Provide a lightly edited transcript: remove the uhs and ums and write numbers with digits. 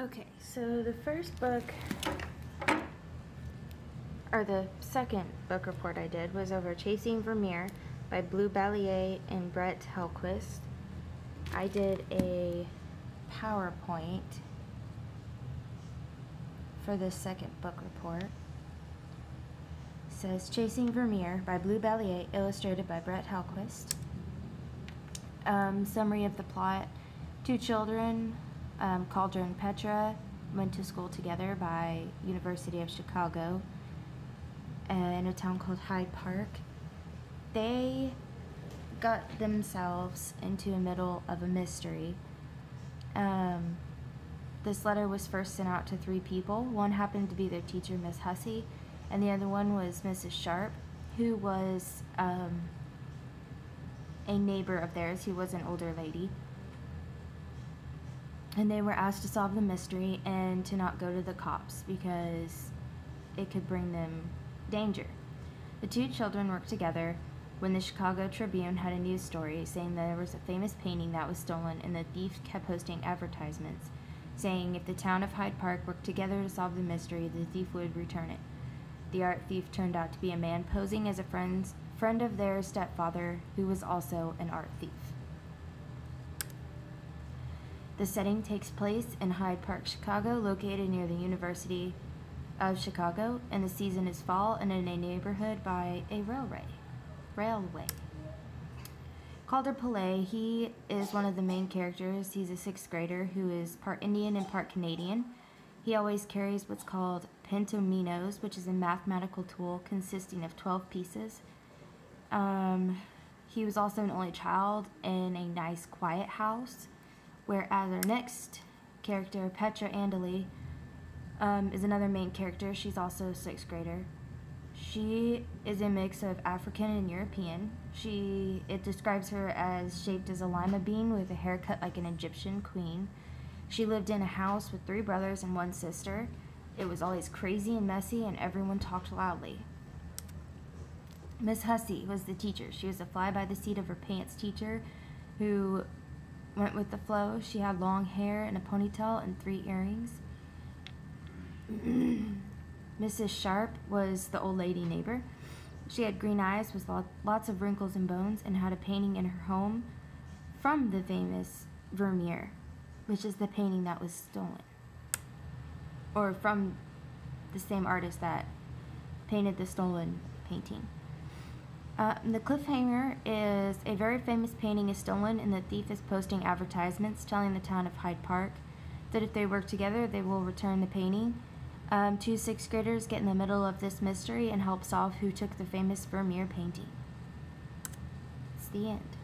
Okay, so the first book, or the second book report I did, was over Chasing Vermeer by Blue Balliet and Brett Hellquist. I did a PowerPoint for the second book report. It says Chasing Vermeer by Blue Balliet, illustrated by Brett Hellquist. Summary of the plot. Two children, Cauldron and Petra, went to school together by University of Chicago in a town called Hyde Park. They got themselves into the middle of a mystery. This letter was first sent out to 3 people. One happened to be their teacher, Miss Hussey, and the other one was Mrs. Sharp, who was a neighbor of theirs. He was an older lady. And they were asked to solve the mystery and to not go to the cops because it could bring them danger. The 2 children worked together when the Chicago Tribune had a news story saying there was a famous painting that was stolen, and the thief kept posting advertisements saying if the town of Hyde Park worked together to solve the mystery, the thief would return it. The art thief turned out to be a man posing as a friend of their stepfather, who was also an art thief. The setting takes place in Hyde Park, Chicago, located near the University of Chicago, and the season is fall and in a neighborhood by a railway. Calder Pillay, he is one of the main characters. He's a 6th grader who is part Indian and part Canadian. He always carries what's called pentominos, which is a mathematical tool consisting of 12 pieces. He was also an only child in a nice, quiet house, whereas our next character, Petra Andely, is another main character. She's also a 6th grader. She is a mix of African and European. It describes her as shaped as a lima bean with a haircut like an Egyptian queen. She lived in a house with 3 brothers and 1 sister. It was always crazy and messy, and everyone talked loudly. Miss Hussey was the teacher. She was a fly-by-the-seat of her pants teacher who went with the flow. She had long hair and a ponytail and 3 earrings. Mrs. Sharp was the old lady neighbor. She had green eyes with lots of wrinkles and bones, and had a painting in her home from the famous Vermeer, which is the painting that was stolen, or from the same artist that painted the stolen painting. The cliffhanger is a very famous painting is stolen, and the thief is posting advertisements telling the town of Hyde Park that if they work together, they will return the painting. 2 6th graders get in the middle of this mystery and help solve who took the famous Vermeer painting. It's the end.